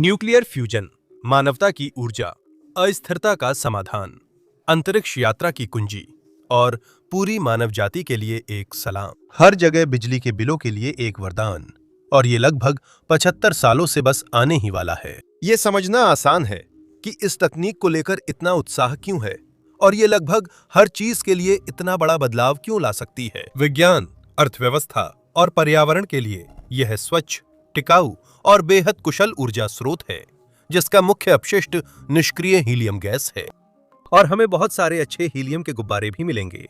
Nuclear fusion, मानवता की ऊर्जा, अस्थिरता का समाधान, अंतरिक्ष यात्रा की कुंजी और पूरी मानव जाति के लिए एक सलाम। हर जगह बिजली के बिलों के लिए एक वरदान, और ये लगभग 75 सालों से बस आने ही वाला है। ये समझना आसान है कि इस तकनीक को लेकर इतना उत्साह क्यों है और ये लगभग हर चीज के लिए इतना बड़ा बदलाव क्यों ला सकती है। विज्ञान, अर्थव्यवस्था और पर्यावरण के लिए यह स्वच्छ, टिकाऊ और बेहद कुशल ऊर्जा स्रोत है, जिसका मुख्य अपशिष्ट निष्क्रिय हीलियम गैस है। और हमें बहुत सारे अच्छे हीलियम के गुब्बारे भी मिलेंगे।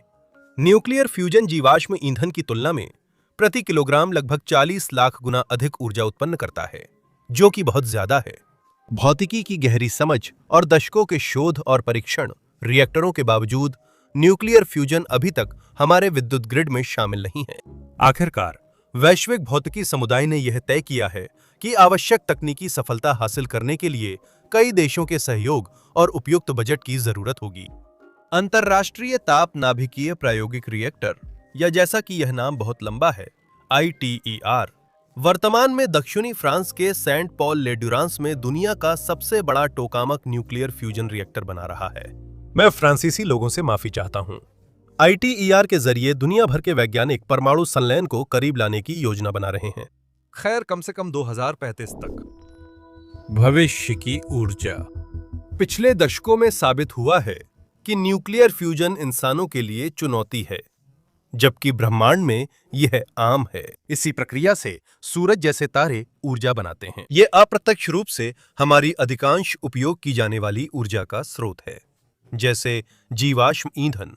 न्यूक्लियर फ्यूजन जीवाश्म ईंधन की तुलना में प्रति किलोग्राम लगभग 40 लाख गुना अधिक ऊर्जा उत्पन्न करता है, जो कि बहुत ज्यादा है। भौतिकी की गहरी समझ और दशकों के शोध और परीक्षण रिएक्टरों के बावजूद न्यूक्लियर फ्यूजन अभी तक हमारे विद्युत ग्रिड में शामिल नहीं है। आखिरकार वैश्विक भौतिकी समुदाय ने यह तय किया है कि आवश्यक तकनीकी सफलता हासिल करने के लिए कई देशों के सहयोग और उपयुक्त बजट की जरूरत होगी। अंतरराष्ट्रीय ताप नाभिकीय प्रायोगिक रिएक्टर, या जैसा कि यह नाम बहुत लंबा है, ITER, वर्तमान में दक्षिणी फ्रांस के सेंट पॉल ले ड्यूरांस में दुनिया का सबसे बड़ा टोकामक न्यूक्लियर फ्यूजन रिएक्टर बना रहा है। मैं फ्रांसीसी लोगों से माफी चाहता हूं। ITER के जरिए दुनिया भर के वैज्ञानिक परमाणु संलयन को करीब लाने की योजना बना रहे हैं। खैर, कम से कम 2035 तक। भविष्य की ऊर्जा। पिछले दशकों में साबित हुआ है कि न्यूक्लियर फ्यूजन इंसानों के लिए चुनौती है, जबकि ब्रह्मांड में यह आम है। इसी प्रक्रिया से सूरज जैसे तारे ऊर्जा बनाते हैं। यह अप्रत्यक्ष रूप से हमारी अधिकांश उपयोग की जाने वाली ऊर्जा का स्रोत है, जैसे जीवाश्म ईंधन,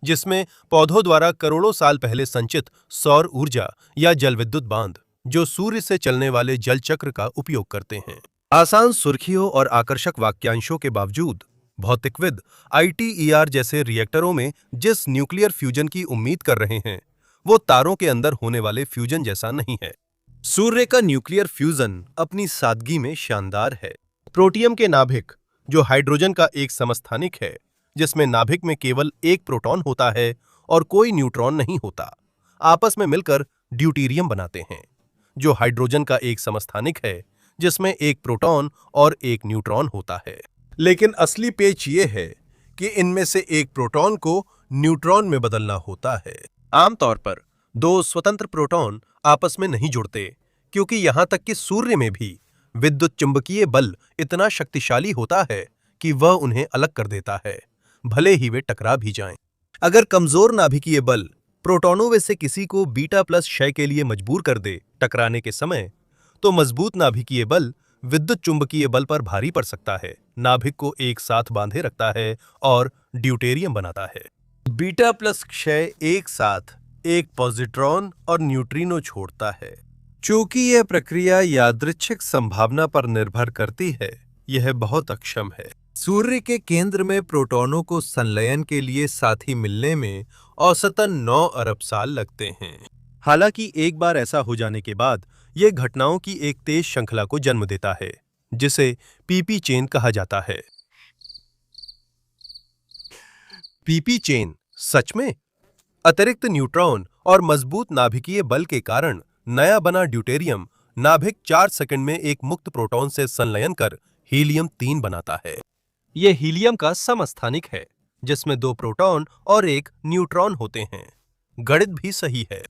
जिसमें पौधों द्वारा करोड़ों साल पहले संचित सौर ऊर्जा या जलविद्युत बांध, जो सूर्य से चलने वाले जल चक्र का उपयोग करते हैं। आसान सुर्खियों और आकर्षक वाक्यांशों के बावजूद भौतिकविद ITER जैसे रिएक्टरों में जिस न्यूक्लियर फ्यूजन की उम्मीद कर रहे हैं, वो तारों के अंदर होने वाले फ्यूजन जैसा नहीं है। सूर्य का न्यूक्लियर फ्यूजन अपनी सादगी में शानदार है। प्रोटियम के नाभिक, जो हाइड्रोजन का एक समस्थानिक है, जिसमें नाभिक में केवल एक प्रोटॉन होता है और कोई न्यूट्रॉन नहीं होता, आपस में मिलकर ड्यूटेरियम बनाते हैं, जो हाइड्रोजन का एक समस्थानिक है, जिसमें एक प्रोटॉन और एक न्यूट्रॉन होता है। लेकिन असली पेच ये है कि इनमें से एक प्रोटॉन को न्यूट्रॉन में बदलना होता है। आमतौर पर दो स्वतंत्र प्रोटॉन आपस में नहीं जुड़ते, क्योंकि यहां तक कि सूर्य में भी विद्युत चुंबकीय बल इतना शक्तिशाली होता है कि वह उन्हें अलग कर देता है, भले ही वे टकरा भी जाएं। अगर कमजोर नाभिकीय बल प्रोटॉनों में से किसी को बीटा प्लस क्षय के लिए मजबूर कर दे टकराने के समय, तो मजबूत नाभिकीय बल विद्युत चुंबकीय बल पर भारी पड़ सकता है, नाभिक को एक साथ बांधे रखता है और ड्यूटेरियम बनाता है। बीटा प्लस क्षय एक साथ एक पॉजिट्रॉन और न्यूट्रिनो छोड़ता है। चूंकि यह प्रक्रिया यादृच्छिक संभावना पर निर्भर करती है, यह बहुत अक्षम है। सूर्य के केंद्र में प्रोटॉनों को संलयन के लिए साथी मिलने में औसतन 9 अरब साल लगते हैं। हालांकि एक बार ऐसा हो जाने के बाद यह घटनाओं की एक तेज श्रृंखला को जन्म देता है, जिसे पीपी चेन कहा जाता है। पीपी चेन सच में अतिरिक्त न्यूट्रॉन और मजबूत नाभिकीय बल के कारण नया बना ड्यूटेरियम नाभिक 4 सेकंड में एक मुक्त प्रोटॉन से संलयन कर हीलियम 3 बनाता है। यह हीलियम का समस्थानिक है, जिसमें 2 प्रोटॉन और 1 न्यूट्रॉन होते हैं। गणित भी सही है।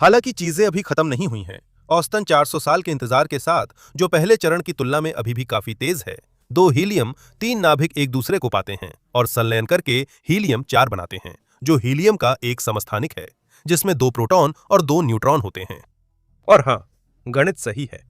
हालांकि चीजें अभी खत्म नहीं हुई हैं। औसतन 400 साल के इंतजार के साथ, जो पहले चरण की तुलना में अभी भी काफी तेज है, 2 हीलियम 3 नाभिक एक दूसरे को पाते हैं और संलयन करके हीलियम 4 बनाते हैं, जो हीलियम का एक समस्थानिक है, जिसमें 2 प्रोटॉन और 2 न्यूट्रॉन होते हैं। और हाँ, गणित सही है,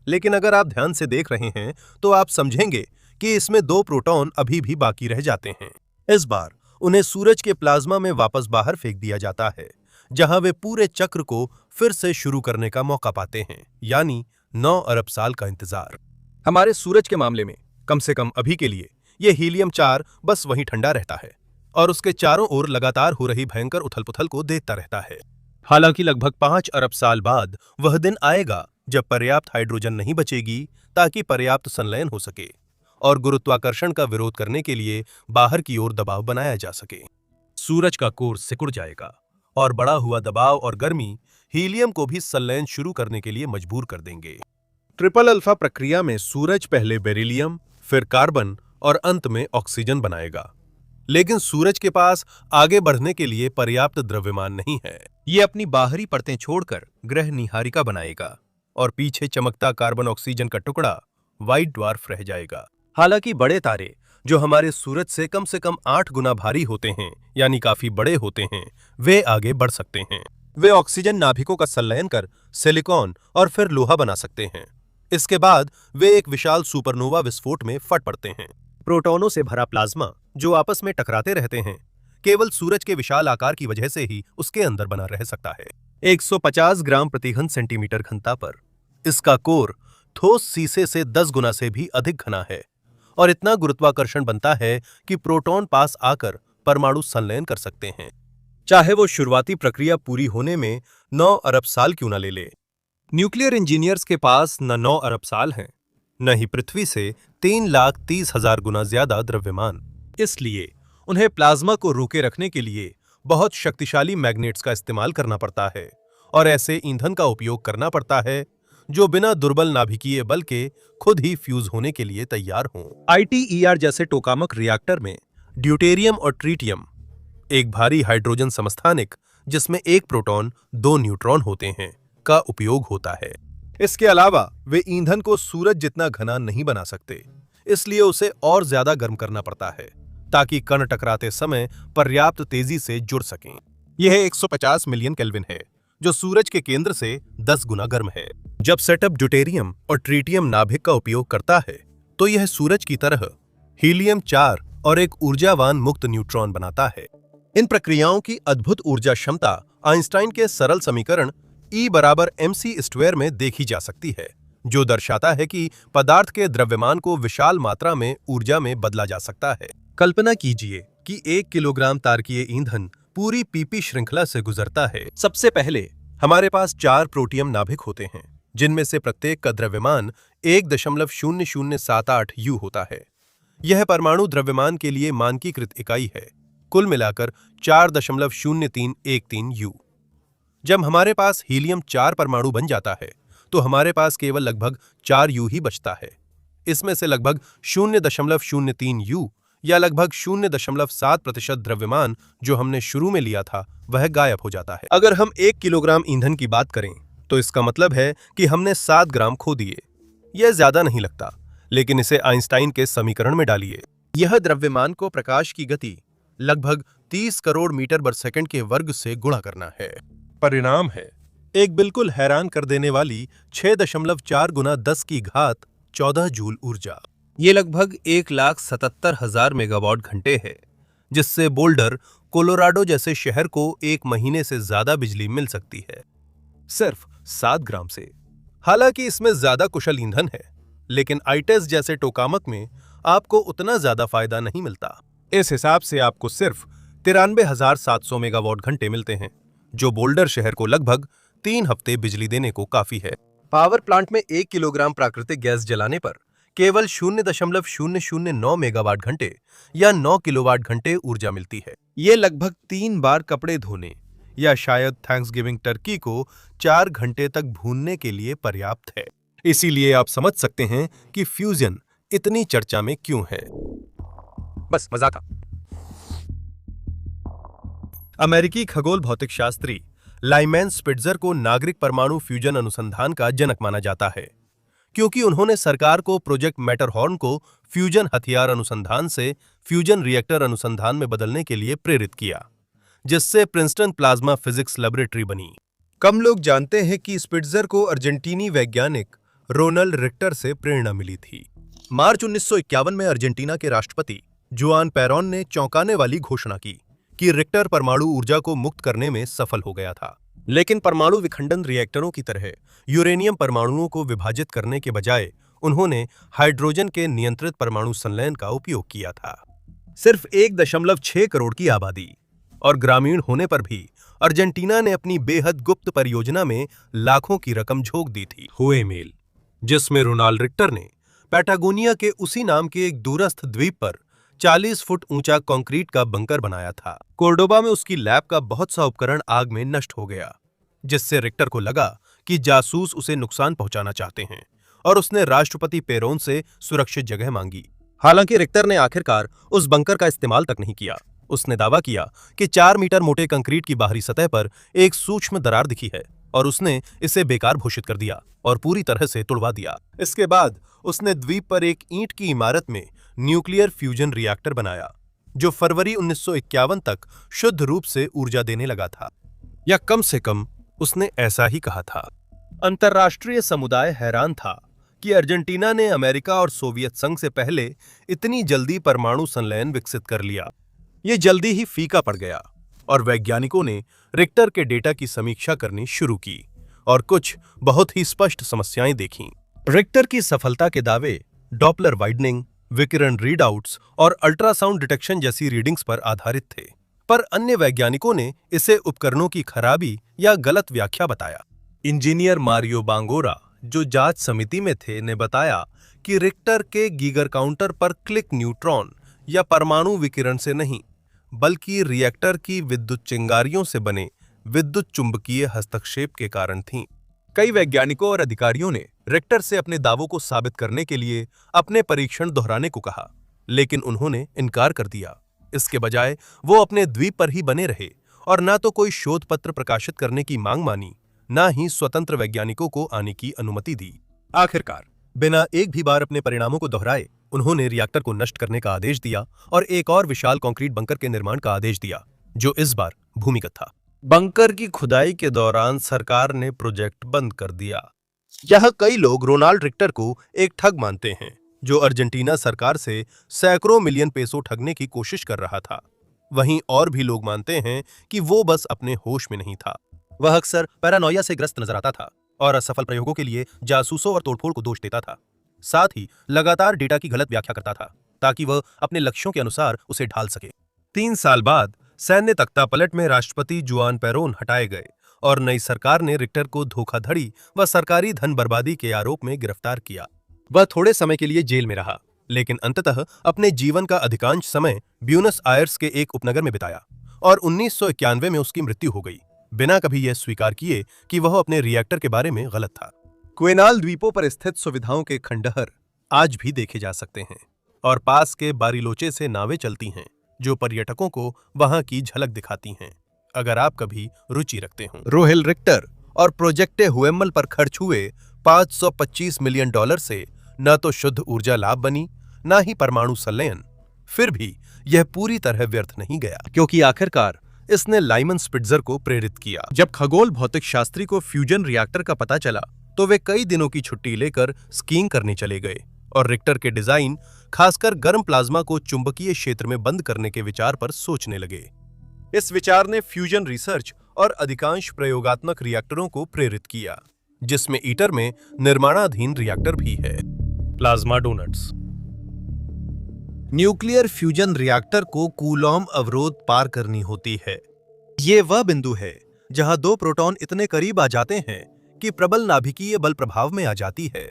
लेकिन अगर आप ध्यान से देख रहे हैं तो आप समझेंगे कि इसमें 2 प्रोटॉन अभी भी बाकी रह जाते हैं। इस बार उन्हें सूरज के प्लाज्मा में वापस बाहर फेंक दिया जाता है, जहां वे पूरे चक्र को फिर से शुरू करने का मौका पाते हैं, यानी 9 अरब साल का इंतजार। हमारे सूरज के मामले में कम से कम अभी के लिए यह हीलियम 4 बस वहीं ठंडा रहता है और उसके चारों ओर लगातार हो रही भयंकर उथल-पुथल को देखता रहता है। हालांकि लगभग 5 अरब साल बाद वह दिन आएगा जब पर्याप्त हाइड्रोजन नहीं बचेगी ताकि पर्याप्त संलयन हो सके और गुरुत्वाकर्षण का विरोध करने के लिए बाहर की ओर दबाव बनाया जा सके। सूरज का कोर सिकुड़ जाएगा और बढ़ा हुआ दबाव और गर्मी हीलियम को भी संलयन शुरू करने के लिए मजबूर कर देंगे। ट्रिपल अल्फा प्रक्रिया में सूरज पहले बेरिलियम, फिर कार्बन और अंत में ऑक्सीजन बनाएगा। लेकिन सूरज के पास आगे बढ़ने के लिए पर्याप्त द्रव्यमान नहीं है। ये अपनी बाहरी परतें छोड़कर ग्रह निहारिका बनाएगा और पीछे चमकता कार्बन ऑक्सीजन का टुकड़ा व्हाइट ड्वार्फ रह जाएगा। हालांकि बड़े तारे जो हमारे सूरज से कम 8 गुना भारी होते हैं, यानी काफी बड़े होते हैं, वे आगे बढ़ सकते हैं। वे ऑक्सीजन नाभिकों का संलयन कर सिलिकॉन और फिर लोहा बना सकते हैं। इसके बाद वे एक विशाल सुपरनोवा विस्फोट में फट पड़ते हैं। प्रोटॉनों से भरा प्लाज्मा जो आपस में टकराते रहते हैं, केवल सूरज के विशाल आकार की वजह से ही उसके अंदर बना रह सकता है। 150 ग्राम प्रति घन सेंटीमीटर घनता पर इसका कोर ठोस सीसे से 10 गुना से भी अधिक घना है और इतना गुरुत्वाकर्षण बनता है कि प्रोटॉन पास आकर परमाणु संलयन कर सकते हैं, चाहे वो शुरुआती प्रक्रिया पूरी होने में 9 अरब साल क्यों न ले ले। न्यूक्लियर इंजीनियर्स के पास न 9 अरब साल हैं, न ही पृथ्वी से 3,30,000 गुना ज्यादा द्रव्यमान। इसलिए उन्हें प्लाज्मा को रोके रखने के लिए बहुत शक्तिशाली मैग्नेट्स का इस्तेमाल करना पड़ता है और ऐसे ईंधन का उपयोग करना पड़ता है जो बिना दुर्बल नाभिकीय बल के खुद ही फ्यूज होने के लिए तैयार हों। ITER जैसे टोकामक रिएक्टर में ड्यूटेरियम और ट्रीटियम, एक भारी हाइड्रोजन समस्थानिक जिसमें एक प्रोटॉन 2 न्यूट्रॉन होते हैं, का उपयोग होता है। इसके अलावा वे ईंधन को सूरज जितना घना नहीं बना सकते, इसलिए उसे और ज्यादा गर्म करना पड़ता है ताकि कण टकराते समय पर्याप्त तेजी से जुड़ सकें। यह 150 मिलियन केल्विन है, जो सूरज के केंद्र से 10 गुना गर्म है। जब सेटअप ड्यूटेरियम और ट्रीटियम नाभिक का उपयोग करता है तो यह सूरज की तरह हीलियम 4 और एक ऊर्जावान मुक्त न्यूट्रॉन बनाता है। इन प्रक्रियाओं की अद्भुत ऊर्जा क्षमता आइंस्टाइन के सरल समीकरण E बराबर mc² में देखी जा सकती है, जो दर्शाता है कि पदार्थ के द्रव्यमान को विशाल मात्रा में ऊर्जा में बदला जा सकता है। कल्पना कीजिए कि 1 किलोग्राम तारकीय ईंधन पूरी PP श्रृंखला से गुजरता है। सबसे पहले हमारे पास 4 प्रोटियम नाभिक होते हैं, जिनमें से प्रत्येक का द्रव्यमान 1.0078 U होता है। यह परमाणु द्रव्यमान के लिए मानकीकृत इकाई है, कुल मिलाकर 4.0313 U। जब हमारे पास हीलियम 4 परमाणु बन जाता है तो हमारे पास केवल लगभग 4 U ही बचता है। इसमें से लगभग 0.03 U या लगभग 0.7% द्रव्यमान जो हमने शुरू में लिया था वह गायब हो जाता है। अगर हम 1 किलोग्राम ईंधन की बात करें तो इसका मतलब है कि हमने 7 ग्राम खो दिए। यह ज्यादा नहीं लगता, लेकिन इसे आइंस्टाइन के समीकरण में डालिए। यह द्रव्यमान को प्रकाश की गति लगभग 30 करोड़ मीटर बर सेकंड के वर्ग से गुणा करना है। परिणाम है एक बिल्कुल हैरान कर देने वाली 6.4 गुना 10 की घात 14 जूल ऊर्जा। ये लगभग 1,77,000 मेगावाट घंटे है, जिससे बोल्डर, कोलोराडो जैसे शहर को 1 महीने से ज्यादा बिजली मिल सकती है, सिर्फ 7 ग्राम से। हालांकि इसमें ज्यादा कुशल ईंधन है, लेकिन आईटेस जैसे टोकामक में आपको उतना ज्यादा फायदा नहीं मिलता। इस हिसाब से आपको सिर्फ 93,700 मेगावाट घंटे मिलते हैं, जो बोल्डर शहर को लगभग 3 हफ्ते बिजली देने को काफी है। पावर प्लांट में 1 किलोग्राम प्राकृतिक गैस जलाने पर केवल 0.009 मेगावाट घंटे या 9 किलोवाट घंटे ऊर्जा मिलती है। ये लगभग 3 बार कपड़े धोने या शायद थैंक्सगिविंग टर्की को 4 घंटे तक भूनने के लिए पर्याप्त है। इसीलिए आप समझ सकते हैं कि फ्यूजन इतनी चर्चा में क्यों है। बस मजाक। अमेरिकी खगोल भौतिक शास्त्री लाइमैन स्पिट्जर को नागरिक परमाणु फ्यूजन अनुसंधान का जनक माना जाता है, क्योंकि उन्होंने सरकार को प्रोजेक्ट मैटरहॉर्न को फ्यूजन हथियार अनुसंधान से फ्यूजन रिएक्टर अनुसंधान में बदलने के लिए प्रेरित किया, जिससे प्रिंसटन प्लाज्मा फिजिक्स लेबोरेटरी बनी। कम लोग जानते हैं कि स्पिट्जर को अर्जेंटीनी वैज्ञानिक रोनाल्ड रिक्टर से प्रेरणा मिली थी। मार्च 1951 में अर्जेंटीना के राष्ट्रपति जुआन पेरोन ने चौंकाने वाली घोषणा की कि रिक्टर परमाणु ऊर्जा को मुक्त करने में सफल हो गया था। लेकिन परमाणु विखंडन रिएक्टरों की तरह यूरेनियम परमाणुओं को विभाजित करने के बजाय उन्होंने हाइड्रोजन के नियंत्रित परमाणु संलयन का उपयोग किया था। सिर्फ 1.6 करोड़ की आबादी और ग्रामीण होने पर भी अर्जेंटीना ने अपनी बेहद गुप्त परियोजना में लाखों की रकम झोंक दी थी। हुए मेल, जिसमें रोनाल्ड रिक्टर ने पैटागोनिया के उसी नाम के एक दूरस्थ द्वीप पर 40 फुट ऊंचा कंक्रीट का बंकर बनाया था। कोर्डोबा में उसकी लैब का बहुत सा उपकरण आग में नष्ट हो गया, जिससे रिक्टर को लगा कि जासूस उसे नुकसान पहुंचाना चाहते हैं और उसने राष्ट्रपति पेरोन से सुरक्षित जगह मांगी। हालांकि रिक्टर ने आखिरकार उस बंकर का इस्तेमाल तक नहीं किया। उसने दावा किया कि 4 मीटर मोटे कंक्रीट की बाहरी सतह पर एक सूक्ष्म दरार दिखी है और उसने इसे बेकार घोषित कर दिया और पूरी तरह से तुड़वा दिया। इसके बाद उसने द्वीप पर एक ईंट की इमारत में न्यूक्लियर फ्यूजन रिएक्टर बनाया, जो फरवरी 1951 तक शुद्ध रूप से ऊर्जा देने लगा था, या कम से कम उसने ऐसा ही कहा था। अंतर्राष्ट्रीय समुदाय हैरान था कि अर्जेंटीना ने अमेरिका और सोवियत संघ से पहले इतनी जल्दी परमाणु संलयन विकसित कर लिया। ये जल्दी ही फीका पड़ गया और वैज्ञानिकों ने रिक्टर के डेटा की समीक्षा करनी शुरू की और कुछ बहुत ही स्पष्ट समस्याएं देखीं। रिक्टर की सफलता के दावे डॉपलर वाइडनिंग, विकिरण रीडआउट्स और अल्ट्रासाउंड डिटेक्शन जैसी रीडिंग्स पर आधारित थे, पर अन्य वैज्ञानिकों ने इसे उपकरणों की खराबी या गलत व्याख्या बताया। इंजीनियर मारियो बांगोरा, जो जांच समिति में थे, ने बताया कि रिक्टर के गीगर काउंटर पर क्लिक न्यूट्रॉन या परमाणु विकिरण से नहीं, बल्कि रिएक्टर की विद्युत चिंगारियों से बने विद्युत चुंबकीय हस्तक्षेप के कारण थीं। कई वैज्ञानिकों और अधिकारियों ने रिक्टर से अपने दावों को साबित करने के लिए अपने परीक्षण दोहराने को कहा, लेकिन उन्होंने इनकार कर दिया। इसके बजाय वो अपने द्वीप पर ही बने रहे और न तो कोई शोध पत्र प्रकाशित करने की मांग मानी, न ही स्वतंत्र वैज्ञानिकों को आने की अनुमति दी। आखिरकार बिना एक भी बार अपने परिणामों को दोहराए उन्होंने रिएक्टर को नष्ट करने का आदेश दिया और एक और विशाल कंक्रीट बंकर के निर्माण का आदेश दिया, जो इस बार भूमिगत था। बंकर की खुदाई के दौरान सरकार ने प्रोजेक्ट बंद कर दिया। यह कई लोग रोनाल्ड रिक्टर को एक ठग मानते हैं, जो अर्जेंटीना सरकार से सैकड़ों मिलियन पेसो ठगने की कोशिश कर रहा था। वहीं और भी लोग मानते हैं कि वो बस अपने होश में नहीं था। वह अक्सर पैरानोया से ग्रस्त नजर आता था और असफल प्रयोगों के लिए जासूसों और तोड़फोड़ को दोष देता था। साथ ही लगातार डेटा की गलत व्याख्या करता था ताकि वह अपने लक्ष्यों के अनुसार उसे ढाल सके। 3 साल बाद सैन्य तख्तापलट में राष्ट्रपति जुआन पेरोन हटाए गए और नई सरकार ने रिक्टर को धोखाधड़ी व सरकारी धन बर्बादी के आरोप में गिरफ्तार किया। वह थोड़े समय के लिए जेल में रहा, लेकिन अंततः अपने जीवन का अधिकांश समय ब्यूनस आयर्स के एक उपनगर में बिताया और 1991 में उसकी मृत्यु हो गई, बिना कभी यह स्वीकार किए कि वह अपने रिएक्टर के बारे में गलत था। क्वेनाल द्वीपों पर स्थित सुविधाओं के खंडहर आज भी देखे जा सकते हैं और पास के बारिलोचे से नावें चलती हैं, जो पर्यटकों को वहां की झलक दिखाती हैं, अगर आप कभी रुचि रखते हो। रोहेल रिक्टर और प्रोजेक्टे हुएम्मल पर खर्च हुए $525 मिलियन से न तो शुद्ध ऊर्जा लाभ बनी, न ही परमाणु संलयन। फिर भी यह पूरी तरह व्यर्थ नहीं गया, क्योंकि आखिरकार इसने लाइमन स्पिट्जर को प्रेरित किया। जब खगोल भौतिक शास्त्री को फ्यूजन रिएक्टर का पता चला तो वे कई दिनों की छुट्टी लेकर स्कीइंग करने चले गए और रिक्टर के डिजाइन, खासकर गर्म प्लाज्मा को चुंबकीय क्षेत्र में बंद करने के विचार पर सोचने लगे। इस विचार ने फ्यूजन रिसर्च और अधिकांश प्रयोगात्मक रिएक्टरों को प्रेरित किया, जिसमें ईटर में निर्माणाधीन रिएक्टर भी है। Plasma donuts. Nuclear fusion reactor को कूलॉम अवरोध पार करनी होती है। ये वह बिंदु है जहां 2 प्रोटॉन इतने करीब आ जाते हैं कि प्रबल नाभिकीय बल प्रभाव में आ जाती है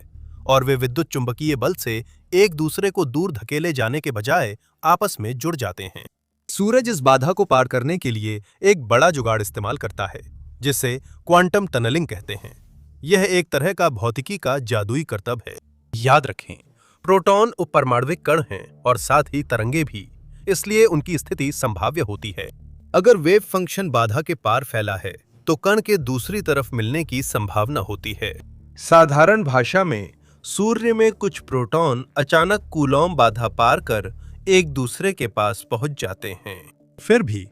और वे विद्युत चुंबकीय बल से एक दूसरे को दूर धकेले जाने के बजाय आपस में जुड़ जाते हैं। सूरज इस बाधा को पार करने के लिए एक बड़ा जुगाड़ इस्तेमाल करता है, जिसे क्वांटम टनलिंग कहते हैं। यह एक तरह का भौतिकी का जादुई करतब है। याद रखें, प्रोटॉन उपपरमाण्विक कण हैं और साथ ही तरंगे भी, इसलिए उनकी स्थिति संभाव्य होती है। अगर वेव फंक्शन बाधा के पार फैला है तो कण के दूसरी तरफ मिलने की संभावना होती है। साधारण भाषा में सूर्य में कुछ प्रोटॉन अचानक कूलॉम बाधा पार कर एक दूसरे के पास पहुंच जाते हैं। फिर भी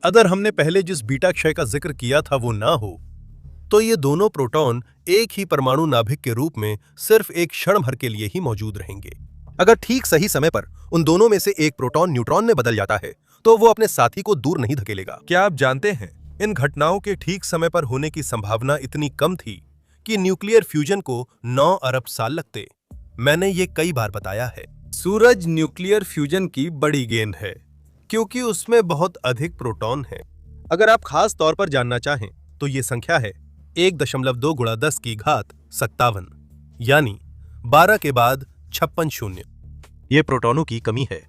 अगर हमने पहले जिस बीटा क्षय का जिक्र किया था वो ना हो, तो ये दोनों प्रोटॉन एक ही परमाणु नाभिक के रूप में सिर्फ एक क्षण भर के लिए ही मौजूद रहेंगे। अगर ठीक सही समय पर उन दोनों में से एक प्रोटॉन न्यूट्रॉन में बदल जाता है तो वो अपने साथी को दूर नहीं धकेलेगा। क्या आप जानते हैं, इन घटनाओं के ठीक समय पर होने की संभावना इतनी कम थी कि न्यूक्लियर फ्यूजन को 9 अरब साल लगते। मैंने ये कई बार बताया है। सूरज न्यूक्लियर फ्यूजन की बड़ी गेंद है क्योंकि उसमें बहुत अधिक प्रोटॉन है। अगर आप खास तौर पर जानना चाहें तो ये संख्या है 1.2 × 10⁻57, यानी 12 के बाद 56 शून्य। ये प्रोटॉनों की कमी है।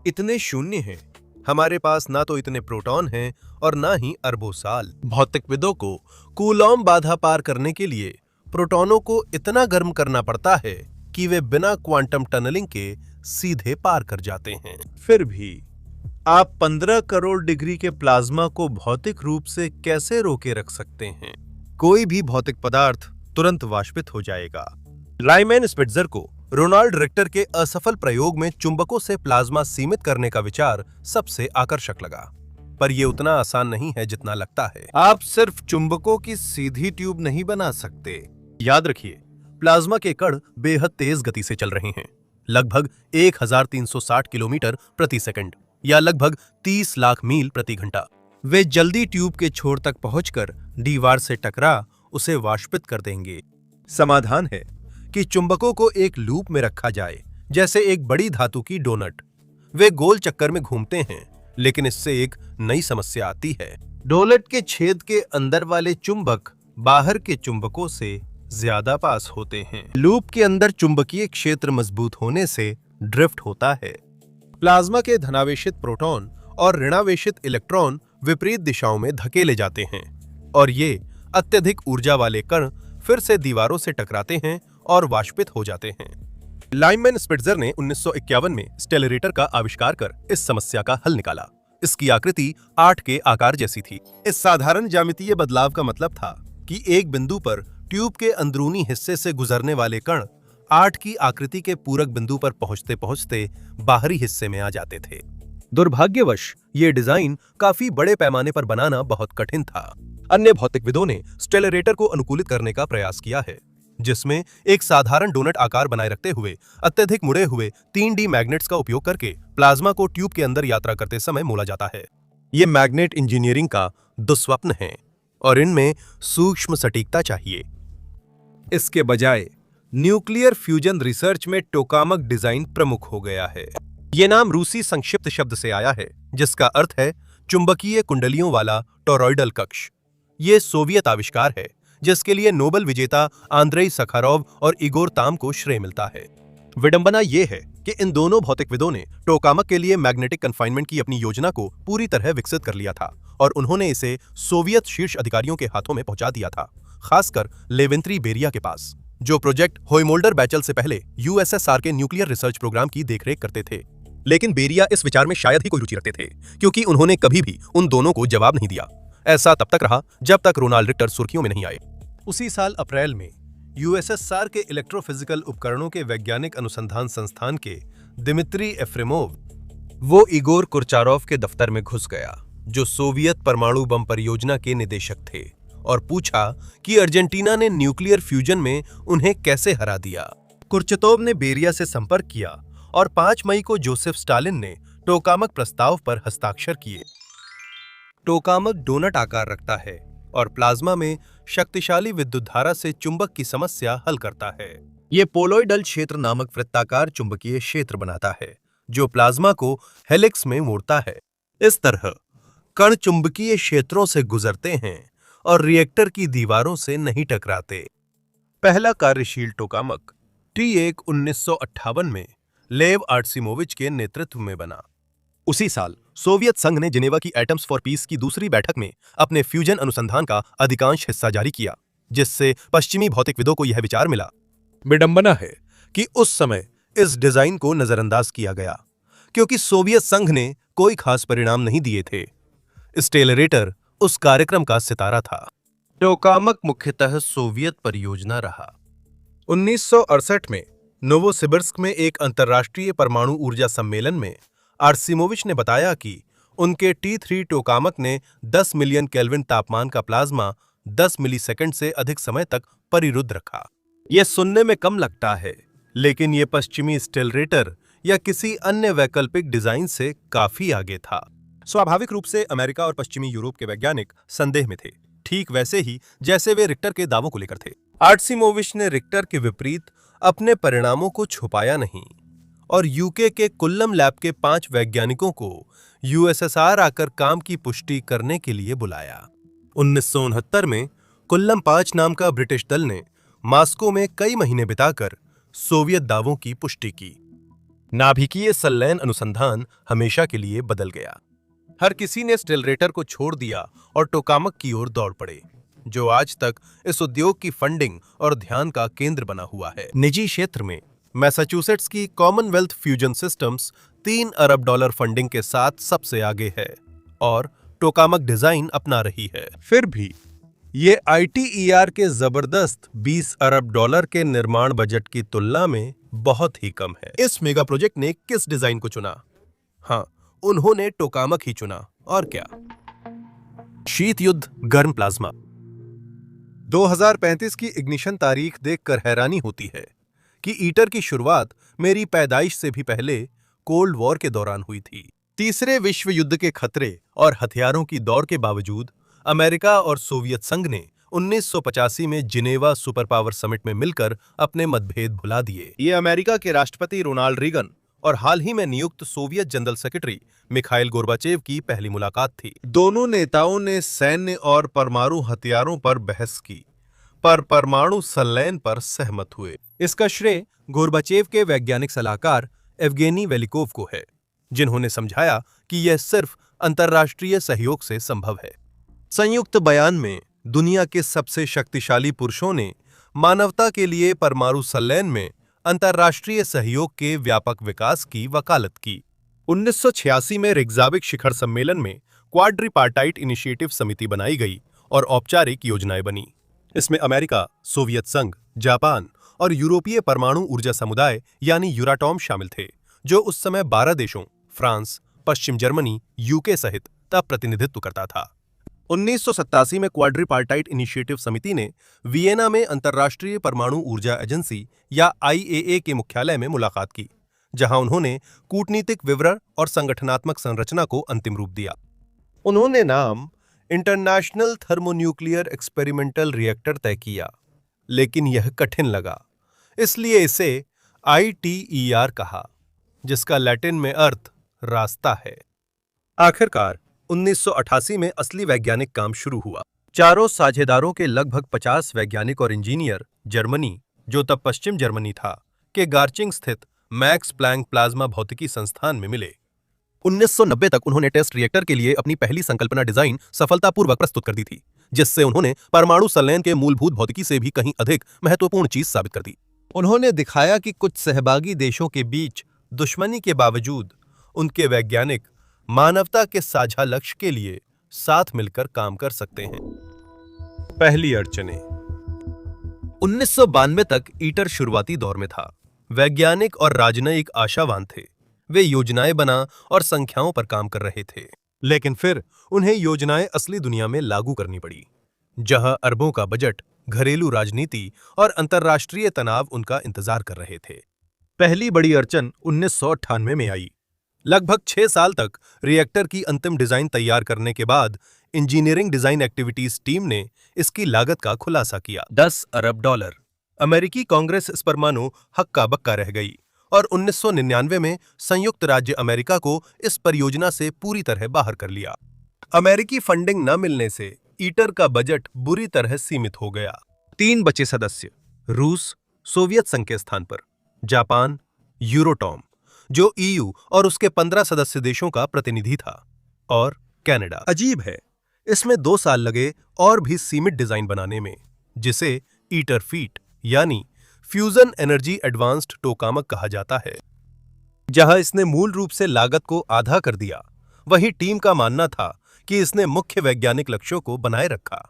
इतने शून्य हैं, हमारे पास ना तो इतने प्रोटॉन हैं और ना ही अरबों साल। भौतिकविदों को कूलॉम बाधा पार करने के लिए प्रोटॉनों को इतना गर्म करना पड़ता है कि वे बिना क्वांटम टनलिंग के सीधे पार कर जाते हैं। फिर भी आप 15 करोड़ डिग्री के प्लाज्मा को भौतिक रूप से कैसे रोके रख सकते हैं? कोई भी भौतिक पदार्थ तुरंत वाष्पित हो जाएगा। लाइमैन स्पिट्जर को रोनाल्ड रिक्टर के असफल प्रयोग में चुंबकों से प्लाज्मा सीमित करने का विचार सबसे आकर्षक लगा, पर यह उतना आसान नहीं है जितना लगता है। आप सिर्फ चुंबकों की सीधी ट्यूब नहीं बना सकते। याद रखिए, प्लाज्मा के कण बेहद तेज गति से चल रहे हैं, लगभग 1360 किलोमीटर प्रति सेकंड या लगभग 30 लाख मील प्रति घंटा। वे जल्दी ट्यूब के छोर तक पहुंचकर दीवार से टकरा उसे वाष्पित कर देंगे। समाधान है कि चुंबकों को एक लूप में रखा जाए, जैसे एक बड़ी धातु की डोनट। वे गोल चक्कर में घूमते हैं, लेकिन इससे एक नई समस्या आती है। डोनट के छेद के अंदर वाले चुंबक बाहर के चुंबकों से ज्यादा पास होते हैं। लूप के अंदर चुंबकीय क्षेत्र मजबूत होने से ड्रिफ्ट होता है। प्लाज्मा के धनावेशित प्रोटॉन और ऋणावेशित इलेक्ट्रॉन विपरीत दिशाओं में धकेले जाते हैं और ये अत्यधिक ऊर्जा वाले कण फिर से दीवारों से टकराते हैं और वाष्पित हो जाते हैं। लाइमैन स्पिट्जर ने 1951 में स्टेलरेटर का आविष्कार कर इस समस्या का हल निकाला। इसकी आकृति 8 के आकार जैसी थी। इस साधारण ज्यामितीय बदलाव का मतलब था कि एक बिंदु पर ट्यूब के अंदरूनी हिस्से से गुजरने वाले कण 8 की आकृति के पूरक बिंदु पर पहुंचते पहुंचते बाहरी हिस्से में आ जाते थे। दुर्भाग्यवश ये डिजाइन काफी बड़े पैमाने पर बनाना बहुत कठिन था। अन्य भौतिकविदों ने स्टेलरेटर को अनुकूलित करने का प्रयास किया है, जिसमें एक साधारण डोनट आकार बनाए रखते हुए अत्यधिक मुड़े हुए 3D मैग्नेट्स का उपयोग करके प्लाज्मा को ट्यूब के अंदर यात्रा करते समय मोड़ा जाता है। ये मैग्नेट इंजीनियरिंग का दुस्वप्न है और इनमें सूक्ष्म सटीकता चाहिए। इसके बजाय न्यूक्लियर फ्यूजन रिसर्च में टोकामक डिजाइन प्रमुख हो गया है। यह नाम रूसी संक्षिप्त शब्द से आया है, जिसका अर्थ है चुंबकीय कुंडलियों वाला टॉरॉइडल कक्ष। यह सोवियत आविष्कार है, जिसके लिए नोबेल विजेता आंद्रेई सखारोव और इगोर ताम को श्रेय मिलता है। विडंबना यह है कि इन दोनों भौतिकविदों ने टोकामक के लिए मैग्नेटिक कन्फाइनमेंट की अपनी योजना को पूरी तरह विकसित कर लिया था और उन्होंने इसे सोवियत शीर्ष अधिकारियों के हाथों में पहुंचा दिया था, खासकर लेवेंत्री बेरिया के पास, जो प्रोजेक्ट होइमोल्डर बैचल से पहले यूएसएसआर के न्यूक्लियर रिसर्च प्रोग्राम की देखरेख करते थे। लेकिन बेरिया इस विचार में शायद ही कोई रुचि रखते थे, क्योंकि उन्होंने कभी भी उन दोनों को जवाब नहीं दिया। ऐसा तब तक रहा जब तक रोनाल्ड रिक्टर सुर्खियों में नहीं आए। उसी साल अप्रैल में यूएसएसआर के इलेक्ट्रोफिजिकल उपकरणों के वैज्ञानिक अनुसंधान संस्थान के दिमित्री एफ्रेमोव वो इगोर कुर्चारोव के दफ्तर में घुस गया, जो सोवियत परमाणु बम परियोजना के निदेशक थे, और पूछा कि अर्जेंटीना ने न्यूक्लियर फ्यूजन में उन्हें कैसे हरा दिया। कुर्चतोव ने बेरिया से संपर्क किया और 5 मई को जोसेफ स्टालिन ने टोकामक प्रस्ताव पर हस्ताक्षर किए। टोकामक डोनट आकार रखता है और प्लाज्मा में शक्तिशाली विद्युत धारा से चुंबक की समस्या हल करता है। ये पोलोइडल क्षेत्र नामक वृत्ताकार चुंबकीय क्षेत्र बनाता है, जो प्लाज्मा को हेलिक्स में मोड़ता है। इस तरह कण चुंबकीय क्षेत्रों से गुजरते हैं और रिएक्टर की दीवारों से नहीं टकराते। पहला कार्यशील टोकामक T1 1958 में लेव आर्टसिमोविच के नेतृत्व में बना। उसी साल सोवियत संघ ने जिनेवा की एटम्स फॉर पीस की दूसरी बैठक में अपने फ्यूजन अनुसंधान का अधिकांश हिस्सा जारी किया, जिससे पश्चिमी भौतिकविदों को यह विचार मिला। विडंबना है कि उस समय इस डिजाइन को नजरअंदाज किया गया, क्योंकि सोवियत संघ ने कोई खास परिणाम नहीं दिए थे। स्टेलरेटर उस कार्यक्रम का सितारा था। टोकामक मुख्यतः सोवियत परियोजना रहा। 1968 में नोवोसिबिर्स्क में एक अंतर्राष्ट्रीय परमाणु ऊर्जा सम्मेलन में आर्सिमोविच ने बताया कि उनके T3 टोकामक ने 10 मिलियन केल्विन तापमान का प्लाज्मा 10 मिलीसेकंड से अधिक समय तक परिरुद्ध रखा। यह सुनने में कम लगता है, लेकिन यह पश्चिमी स्टेलरेटर या किसी अन्य वैकल्पिक डिजाइन से काफी आगे था। स्वाभाविक रूप से अमेरिका और पश्चिमी यूरोप के वैज्ञानिक संदेह में थे, ठीक वैसे ही जैसे वे रिक्टर के दावों को लेकर थे। आर्सिमोविच ने रिक्टर के विपरीत अपने परिणामों को छुपाया नहीं और यूके के कुल्लम लैब के 5 वैज्ञानिकों को यूएसएसआर आकर काम की पुष्टि करने के लिए बुलाया। 1969 में कुल्लम 5 नाम का ब्रिटिश दल ने मास्को में कई महीने बिताकर सोवियत दावों की पुष्टि की। नाभिकीय संलयन अनुसंधान हमेशा के लिए बदल गया। हर किसी ने स्टेलरेटर को छोड़ दिया और टोकामक की ओर दौड़ पड़े। जो आज तक इस उद्योग की फंडिंग और ध्यान का केंद्र बना हुआ है। निजी क्षेत्र में मैसाचुसेट्स की कॉमनवेल्थ फ्यूजन सिस्टम्स $3 अरब फंडिंग के साथ सबसे आगे है और टोकामक डिजाइन अपना रही है। फिर भी ये ITER के जबरदस्त $20 अरब के निर्माण बजट की तुलना में बहुत ही कम है। इस मेगा प्रोजेक्ट ने किस डिजाइन को चुना? हाँ, उन्होंने टोकामक ही चुना। और क्या? शीत युद्ध गर्म प्लाज्मा। 2035 की इग्निशन तारीख देखकर हैरानी होती है कि ईटर की शुरुआत मेरी पैदाइश से भी पहले कोल्ड वॉर के दौरान हुई थी। तीसरे विश्व युद्ध के खतरे और हथियारों की दौड़ के बावजूद अमेरिका और सोवियत संघ ने 1985 में जिनेवा सुपर पावर समिट में मिलकर अपने मतभेद भुला दिए। ये अमेरिका के राष्ट्रपति रोनाल्ड रीगन और हाल ही में नियुक्त Soviet general secretary Mikhail Gorbachev की पहली मुलाकात थी। दोनों नेताओं ने सैन्य और परमाणु हथियारों पर बहस की, पर परमाणु संलयन पर सहमत हुए। इसका श्रेय गोर्बाचेव के वैज्ञानिक सलाहकार एवगेनी वेलिकोव को है, जिन्होंने समझाया कि यह सिर्फ अंतर्राष्ट्रीय सहयोग से संभव है। संयुक्त बयान में दुनिया के सबसे शक्तिशाली पुरुषों ने मानवता के लिए परमाणु संलयन में अंतर्राष्ट्रीय सहयोग के व्यापक विकास की वकालत की। 1986 में रिक्जाविक शिखर सम्मेलन में क्वाड्रिपार्टाइट इनिशिएटिव समिति बनाई गई और औपचारिक योजनाएं बनी। इसमें अमेरिका, सोवियत संघ, जापान और यूरोपीय परमाणु ऊर्जा समुदाय यानी यूराटॉम शामिल थे, जो उस समय 12 देशों फ्रांस, पश्चिम जर्मनी, यूके सहित तब प्रतिनिधित्व करता था। 1987 में क्वाड्रिपार्टाइट इनिशिएटिव समिति ने वियना में अंतर्राष्ट्रीय परमाणु ऊर्जा एजेंसी या IAEA के मुख्यालय में मुलाकात की, जहां उन्होंने कूटनीतिक विवरण और संगठनात्मक संरचना को अंतिम रूप दिया। उन्होंने नाम इंटरनेशनल थर्मोन्यूक्लियर एक्सपेरिमेंटल रिएक्टर तय किया, लेकिन यह कठिन लगा, इसलिए इसे ITER कहा, जिसका लैटिन में अर्थ रास्ता है। आखिरकार 1988 में असली वैज्ञानिक काम शुरू हुआ। चारों साझेदारों के लगभग 50 वैज्ञानिक और इंजीनियर जर्मनी, जो तब पश्चिम जर्मनी था, के गार्चिंग स्थित मैक्स प्लैंक प्लाज्मा भौतिकी संस्थान में मिले। 1990 तक उन्होंने टेस्ट रिएक्टर के लिए अपनी पहली संकल्पना डिजाइन सफलतापूर्वक प्रस्तुत कर दी थी, जिससे उन्होंने परमाणु संलयन के मूलभूत भौतिकी से भी कहीं अधिक महत्वपूर्ण चीज साबित कर दी। उन्होंने दिखाया कि कुछ सहभागी देशों के बीच दुश्मनी के बावजूद उनके वैज्ञानिक मानवता के साझा लक्ष्य के लिए साथ मिलकर काम कर सकते हैं। पहली अड़चनें। 1992 तक ईटर शुरुआती दौर में था। वैज्ञानिक और राजनयिक आशावान थे। वे योजनाएं बना और संख्याओं पर काम कर रहे थे, लेकिन फिर उन्हें योजनाएं असली दुनिया में लागू करनी पड़ी, जहां अरबों का बजट, घरेलू राजनीति और अंतर्राष्ट्रीय तनाव उनका इंतजार कर रहे थे। पहली बड़ी अड़चन 1998 में आई। लगभग 6 साल तक रिएक्टर की अंतिम डिजाइन तैयार करने के बाद इंजीनियरिंग डिजाइन एक्टिविटीज टीम ने इसकी लागत का खुलासा किया, $10 अरब। अमेरिकी कांग्रेस इस पर मानो हक्का बक्का रह गई और 1999 में संयुक्त राज्य अमेरिका को इस परियोजना से पूरी तरह बाहर कर लिया। अमेरिकी फंडिंग न मिलने से ईटर का बजट बुरी तरह सीमित हो गया। 3 बचे सदस्य, रूस, सोवियत संघ के स्थान पर, जापान, यूरोटॉम, जो EU और उसके 15 सदस्य देशों का प्रतिनिधि था, और कनाडा। अजीब है, इसमें 2 साल लगे और भी सीमित डिजाइन बनाने में, जिसे ईटर फीट यानी फ्यूजन एनर्जी एडवांस्ड टोकामक कहा जाता है। जहां इसने मूल रूप से लागत को आधा कर दिया, वहीं टीम का मानना था कि इसने मुख्य वैज्ञानिक लक्ष्यों को बनाए रखा।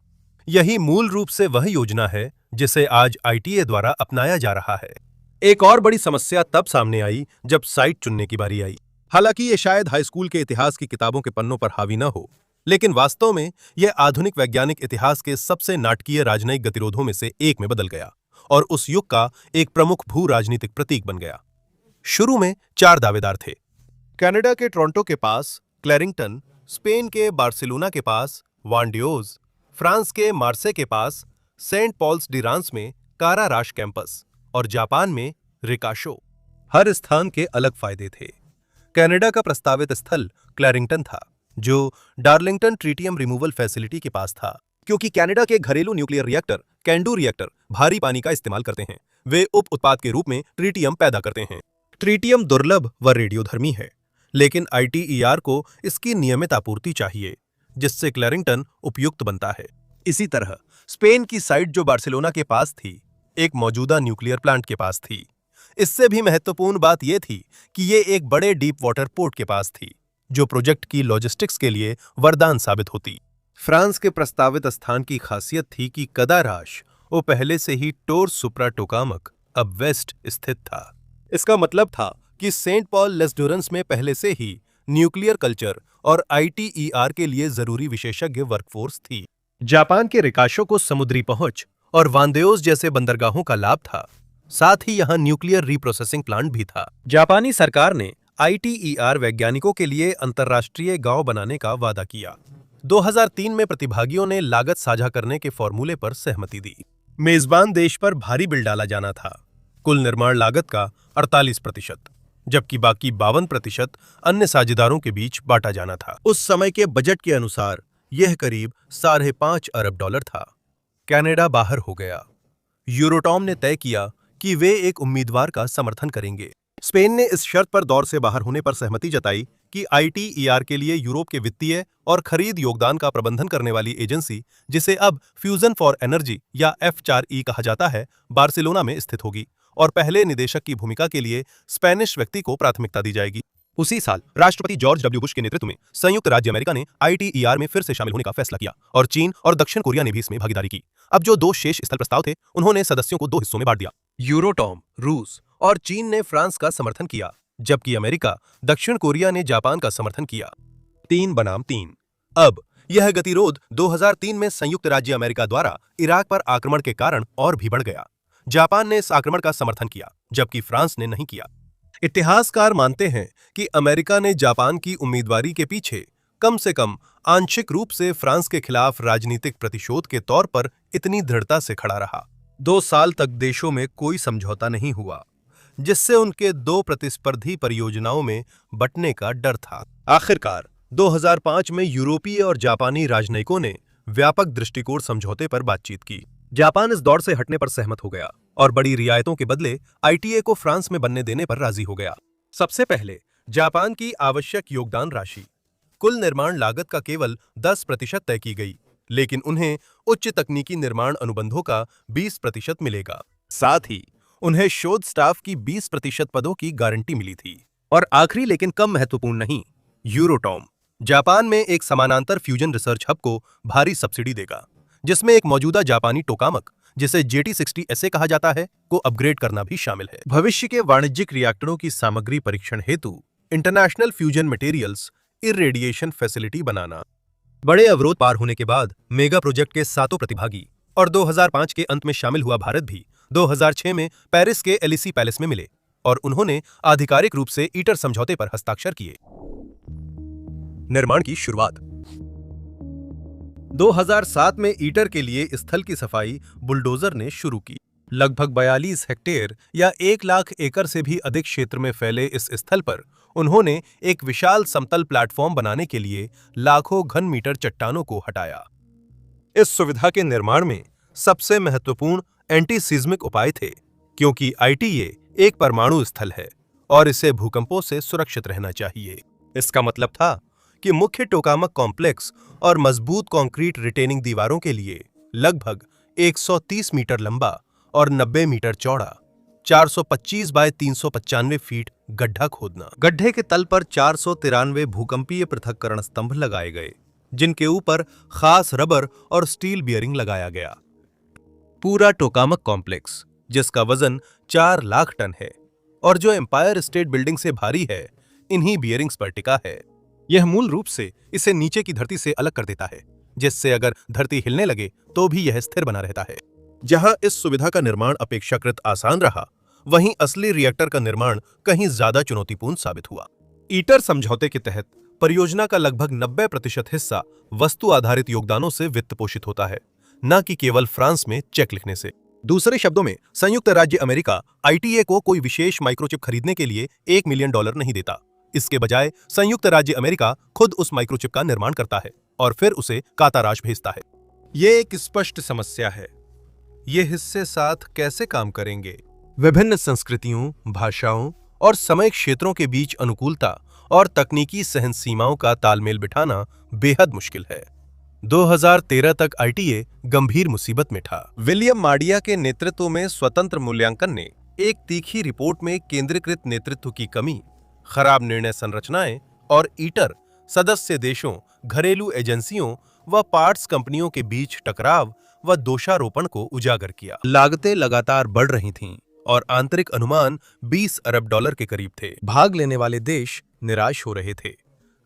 यही मूल रूप से वह योजना है जिसे आज ITA द्वारा अपनाया जा रहा है। एक और बड़ी समस्या तब सामने आई जब साइट चुनने की बारी आई। हालांकि ये शायद हाई स्कूल के इतिहास की किताबों के पन्नों पर हावी न हो, लेकिन वास्तव में यह आधुनिक वैज्ञानिक इतिहास के सबसे नाटकीय राजनयिक गतिरोधों में से एक में बदल गया और उस युग का एक प्रमुख भू राजनीतिक प्रतीक बन गया। शुरू में 4 दावेदार थे। कनाडा के टोरंटो के पास क्लैरिंगटन, स्पेन के बार्सिलोना के पास वांडियोज, फ्रांस के मार्से के पास सेंट पॉल्स डी रांस में काराराश कैंपस और जापान में रिकाशो। हर स्थान के अलग फायदे थे। कनाडा का प्रस्तावित स्थल क्लैरिंगटन था, जो डार्लिंगटन ट्रिटियम रिमूवल फैसिलिटी के पास था। क्योंकि कनाडा के घरेलू न्यूक्लियर रिएक्टर कैंडू रिएक्टर भारी पानी का इस्तेमाल करते हैं, वे उप उत्पाद के रूप में ट्रिटियम पैदा करते हैं। ट्रिटियम दुर्लभ व रेडियोधर्मी है, लेकिन ITER को इसकी नियमित आपूर्ति चाहिए, जिससे क्लैरिंगटन उपयुक्त बनता है। इसी तरह स्पेन की साइट जो बार्सिलोना के पास थी, एक मौजूदा न्यूक्लियर प्लांट के पास थी। इससे भी महत्वपूर्ण बात यह थी कि ये एक बड़े डीप वाटर पोर्ट के पास थी, जो प्रोजेक्ट की लॉजिस्टिक्स के लिए वरदान साबित होती। फ्रांस के प्रस्तावित स्थान की खासियत थी कि कदाराश वो पहले से ही टोर्स सुप्रा टोकामक अब वेस्ट स्थित था। इसका मतलब था कि सेंट पॉल लेस डोरेंस में पहले से ही न्यूक्लियर कल्चर और ITER के लिए जरूरी विशेषज्ञ वर्कफोर्स थी। जापान के रिकाशों को समुद्री पहुंच और वांदेओस जैसे बंदरगाहों का लाभ था। साथ ही यहां न्यूक्लियर रीप्रोसेसिंग प्लांट भी था। जापानी सरकार ने ITER वैज्ञानिकों के लिए अंतर्राष्ट्रीय गांव बनाने का वादा किया। 2003 में प्रतिभागियों ने लागत साझा करने के फॉर्मूले पर सहमति दी। मेजबान देश पर भारी बिल डाला जाना था। कुल निर्माण लागत का 48%, जबकि बाकी 52% अन्य साझेदारों के बीच बांटा जाना था। उस समय के बजट के अनुसार यह करीब $5.5 अरब था। कनाडा बाहर हो गया। यूरोटॉम ने तय किया कि वे एक उम्मीदवार का समर्थन करेंगे। स्पेन ने इस शर्त पर दौर से बाहर होने पर सहमति जताई कि ITER के लिए यूरोप के वित्तीय और खरीद योगदान का प्रबंधन करने वाली एजेंसी, जिसे अब फ्यूजन फॉर एनर्जी या F4E कहा जाता है, बार्सिलोना में स्थित होगी और पहले निदेशक की भूमिका के लिए स्पेनिश व्यक्ति को प्राथमिकता दी जाएगी। उसी साल राष्ट्रपति जॉर्ज W. बुश के नेतृत्व में संयुक्त राज्य अमेरिका ने ITER में फिर से शामिल होने का फैसला किया और चीन और दक्षिण कोरिया ने भी इसमें भागीदारी की। अब जो 2 शेष स्थल प्रस्ताव थे, उन्होंने सदस्यों को 2 हिस्सों में बांट दिया। यूरोटॉम रूस और चीन ने फ्रांस का समर्थन किया, जबकि अमेरिका, दक्षिण कोरिया ने जापान का समर्थन किया। 3 बनाम 3। अब यह गतिरोध 2003 में संयुक्त राज्य अमेरिका द्वारा इराक पर आक्रमण के कारण और भी बढ़ गया। जापान ने इस आक्रमण का समर्थन किया, जबकि फ्रांस ने नहीं किया। इतिहासकार मानते हैं कि अमेरिका ने जापान की उम्मीदवारी के पीछे कम से कम आंशिक रूप से फ्रांस के खिलाफ राजनीतिक प्रतिशोध के तौर पर इतनी दृढ़ता से खड़ा रहा। 2 साल तक देशों में कोई समझौता नहीं हुआ, जिससे उनके 2 प्रतिस्पर्धी परियोजनाओं में बंटने का डर था। आखिरकार 2005 में यूरोपीय और जापानी राजनयिकों ने व्यापक दृष्टिकोण समझौते पर बातचीत की। जापान इस दौर से हटने पर सहमत हो गया और बड़ी रियायतों के बदले ITA को फ्रांस में बनने देने पर राजी हो गया। सबसे पहले जापान की आवश्यक योगदान राशि, कुल निर्माण लागत का केवल 10% तय की गई, लेकिन उन्हें उच्च तकनीकी निर्माण अनुबंधों का 20% मिलेगा। साथ ही उन्हें शोध स्टाफ की 20% पदों की गारंटी मिली थी। और आखिरी लेकिन कम महत्वपूर्ण नहीं, यूरोटॉम जापान में एक समानांतर फ्यूजन रिसर्च हब को भारी सब्सिडी देगा, जिसमें एक मौजूदा जापानी टोकामक, जिसे JT60SA कहा जाता है, को अपग्रेड करना भी शामिल है। भविष्य के वाणिज्यिक रिएक्टरों की सामग्री परीक्षण हेतु इंटरनेशनल फ्यूजन मटेरियल्स इररेडिएशन फैसिलिटी बनाना। बड़े अवरोध पार होने के बाद मेगा प्रोजेक्ट के 7 प्रतिभागी और 2005 के अंत में शामिल हुआ भारत भी 2006 में पेरिस के LSE पैलेस में मिले और उन्होंने आधिकारिक रूप से ईटर समझौते पर हस्ताक्षर किए। निर्माण की शुरुआत 2007 में ईटर के लिए स्थल की सफाई बुलडोजर ने शुरू की। लगभग 42 हेक्टेयर या 1 लाख एकड़ से भी अधिक क्षेत्र में फैले इस स्थल पर उन्होंने एक विशाल समतल प्लेटफॉर्म बनाने के लिए लाखों घन मीटर चट्टानों को हटाया। इस सुविधा के निर्माण में सबसे महत्वपूर्ण एंटी सीज्मिक उपाय थे, क्योंकि ITA एक परमाणु स्थल है और इसे भूकंपों से सुरक्षित रहना चाहिए। इसका मतलब था कि मुख्य टोकामक कॉम्प्लेक्स और मजबूत कंक्रीट रिटेनिंग दीवारों के लिए लगभग 130 मीटर लंबा और 90 मीटर चौड़ा 425 बाय 395 फीट गड्ढा खोदना। गड्ढे के तल पर 493 भूकंपीय पृथक्करण स्तंभ लगाए गए, जिनके ऊपर खास रबर और स्टील बियरिंग लगाया गया। पूरा टोकामक कॉम्प्लेक्स, जिसका वजन 4 लाख टन है और जो एम्पायर स्टेट बिल्डिंग से भारी है, इन्हीं बियरिंग्स पर टिका है। यह मूल रूप से इसे नीचे की धरती से अलग कर देता है, जिससे अगर धरती हिलने लगे तो भी यह स्थिर बना रहता है। जहां इस सुविधा का निर्माण अपेक्षाकृत आसान रहा, वहीं असली रिएक्टर का निर्माण कहीं ज्यादा चुनौतीपूर्ण साबित हुआ। ईटर समझौते के तहत परियोजना का लगभग 90% हिस्सा वस्तु आधारित योगदानों से वित्त पोषित होता है, न कि केवल फ्रांस में चेक लिखने से। दूसरे शब्दों में, संयुक्त राज्य अमेरिका ITA को कोई विशेष माइक्रोचिप खरीदने के लिए $1 मिलियन नहीं देता। इसके बजाय संयुक्त राज्य अमेरिका खुद उस माइक्रोचिप का निर्माण करता है और फिर उसे काताराश भेजता है। यह एक स्पष्ट समस्या है। ये हिस्से साथ कैसे काम करेंगे? विभिन्न संस्कृतियों, भाषाओं और समय क्षेत्रों के बीच अनुकूलता और तकनीकी सहन सीमाओं का तालमेल बिठाना बेहद मुश्किल है। 2013 तक आईटीए गंभीर मुसीबत में था। विलियम माडिया के नेतृत्व में स्वतंत्र मूल्यांकन ने एक तीखी रिपोर्ट में केंद्रीकृत नेतृत्व की कमी, खराब निर्णय संरचनाएं और ईटर सदस्य देशों, घरेलू एजेंसियों व पार्ट्स कंपनियों के बीच टकराव व दोषारोपण को उजागर किया। लागतें लगातार बढ़ रही थीं और आंतरिक अनुमान 20 अरब डॉलर के करीब थे। भाग लेने वाले देश निराश हो रहे थे,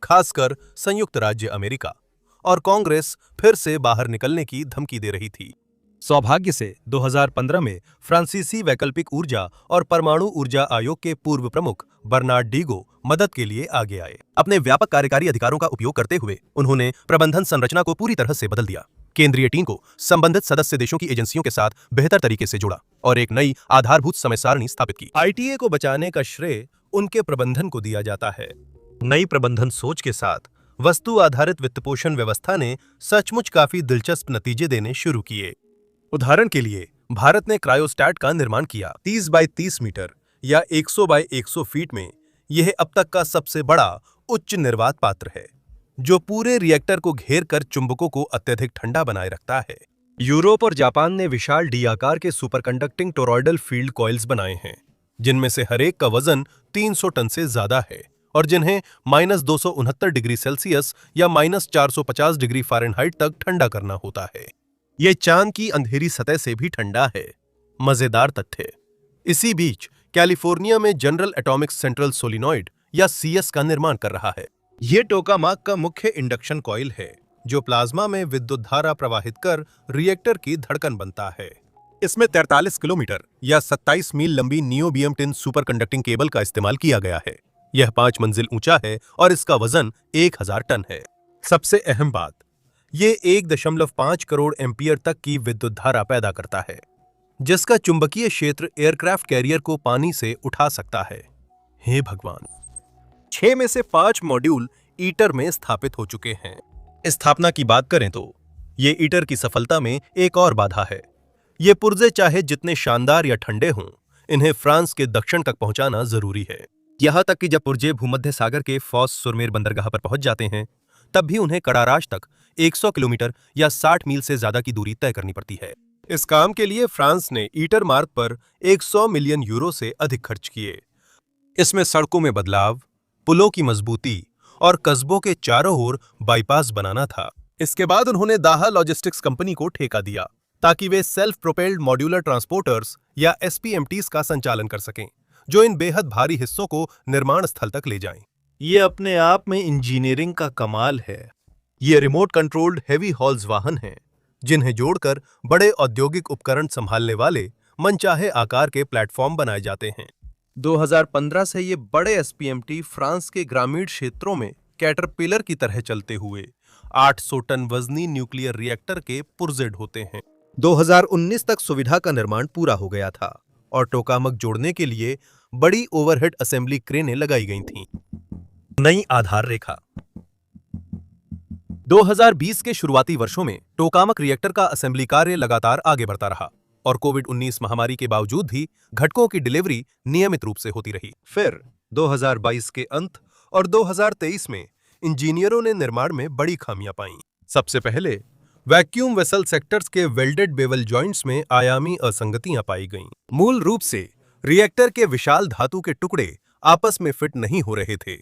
खासकर संयुक्त राज्य अमेरिका, और कांग्रेस फिर से बाहर निकलने की धमकी दे रही थी। सौभाग्य से 2015 में फ्रांसीसी वैकल्पिक ऊर्जा और परमाणु ऊर्जा आयोग के पूर्व प्रमुख बर्नार्ड डीगो मदद के लिए आगे आए। अपने व्यापक कार्यकारी अधिकारों का उपयोग करते हुए उन्होंने प्रबंधन संरचना को पूरी तरह से बदल दिया। केंद्रीय टीम को संबंधित सदस्य देशों की एजेंसियों के साथ बेहतर तरीके से जोड़ा और एक नई आधारभूत समय सारणी स्थापित की। आईटीए को बचाने का श्रेय उनके प्रबंधन को दिया जाता है। नई प्रबंधन सोच के साथ वस्तु आधारित वित्तपोषण व्यवस्था ने सचमुच काफी दिलचस्प नतीजे देने शुरू किए। उदाहरण के लिए भारत ने क्रायोस्टैट का निर्माण किया। 30 बाय 30 मीटर या 100 बाय 100 फीट में यह अब तक का सबसे बड़ा उच्च निर्वात पात्र है, जो पूरे रिएक्टर को घेर कर चुंबकों को अत्यधिक ठंडा बनाए रखता है। यूरोप और जापान ने विशाल डी आकार के सुपरकंडक्टिंग टोरॉयडल फील्ड कॉइल्स बनाए हैं, जिनमें से हर एक का वजन 300 टन से ज्यादा है और जिन्हें -269 डिग्री सेल्सियस या -450 डिग्री फ़ारेनहाइट तक ठंडा करना होता है। यह चांद की अंधेरी सतह से भी ठंडा है। मजेदार तथ्य, इसी बीच कैलिफोर्निया में जनरल एटॉमिक्स सेंट्रल सोलिनॉइड या सीएस का निर्माण कर रहा है। यह टोकामाक का मुख्य इंडक्शन कॉइल है, जो प्लाज्मा में विद्युत धारा प्रवाहित कर रिएक्टर की धड़कन बनता है। इसमें 43 किलोमीटर या 27 मील लंबी नियोबियम टिन सुपरकंडक्टिंग केबल का इस्तेमाल किया गया है। यह 5 मंजिल ऊंचा है और इसका वजन 1000 टन है। सबसे अहम बात, ये 1.5 करोड़ एम्पियर तक की विद्युत धारा पैदा करता है, जिसका चुंबकीय क्षेत्र एयरक्राफ्ट कैरियर को पानी से उठा सकता है। हे भगवान! 6 में से 5 मॉड्यूल ईटर में स्थापित हो चुके हैं। स्थापना की बात करें तो ये ईटर की सफलता में एक और बाधा है। ये पुर्जे चाहे जितने शानदार या ठंडे हों, इन्हें फ्रांस के दक्षिण तक पहुंचाना जरूरी है। यहां तक कि जब पुर्जे भूमध्य सागर के फॉस सुरमेर बंदरगाह पर पहुंच जाते हैं, तब भी उन्हें कड़ाराश तक 100 किलोमीटर या 60 मील से ज्यादा की दूरी तय करनी पड़ती है। इस काम के लिए फ्रांस ने ईटर मार्ग पर 100 मिलियन यूरो से अधिक खर्च किए। इसमें सड़कों में बदलाव, पुलों की मजबूती और कस्बों के चारों ओर बाईपास बनाना था। इसके बाद उन्होंने दाहा लॉजिस्टिक्स कंपनी को ठेका दिया, ताकि वे सेल्फ प्रोपेल्ड मॉड्यूलर ट्रांसपोर्टर्स या एसपीएमटीज का संचालन कर सकें, जो इन बेहद भारी हिस्सों को निर्माण स्थल तक ले जाएं। ये अपने आप में इंजीनियरिंग का कमाल है। ये रिमोट कंट्रोल्ड हेवी हॉल्स वाहन हैं, जिन्हें जोड़कर बड़े औद्योगिक उपकरण संभालने वाले मनचाहे आकार के प्लेटफॉर्म बनाए जाते हैं। 2015 से ये बड़े एसपीएमटी फ्रांस के ग्रामीण क्षेत्रों में कैटरपिलर की तरह चलते हुए 800 टन वजनी न्यूक्लियर रिएक्टर के पुर्जे ढोते हैं। 2019 तक सुविधा का निर्माण पूरा हो गया था और टोकामक जोड़ने के लिए बड़ी ओवरहेड असेंबली क्रेनें लगाई गई थीं। नई आधार रेखा। 2020 के शुरुआती वर्षों में टोकामक रिएक्टर का असेंबली कार्य लगातार आगे बढ़ता रहा और कोविड-19 महामारी के बावजूद भी घटकों की डिलीवरी नियमित रूप से होती रही। फिर 2022 के अंत और 2023 में इंजीनियरों ने निर्माण में बड़ी खामियां पाईं। सबसे पहले वैक्यूम वेसल सेक्टर्स के वेल्डेड बेवल जॉइंट्स में आयामी असंगतियां पाई गईं। मूल रूप से रिएक्टर के विशाल धातु के टुकड़े आपस में फिट नहीं हो रहे थे,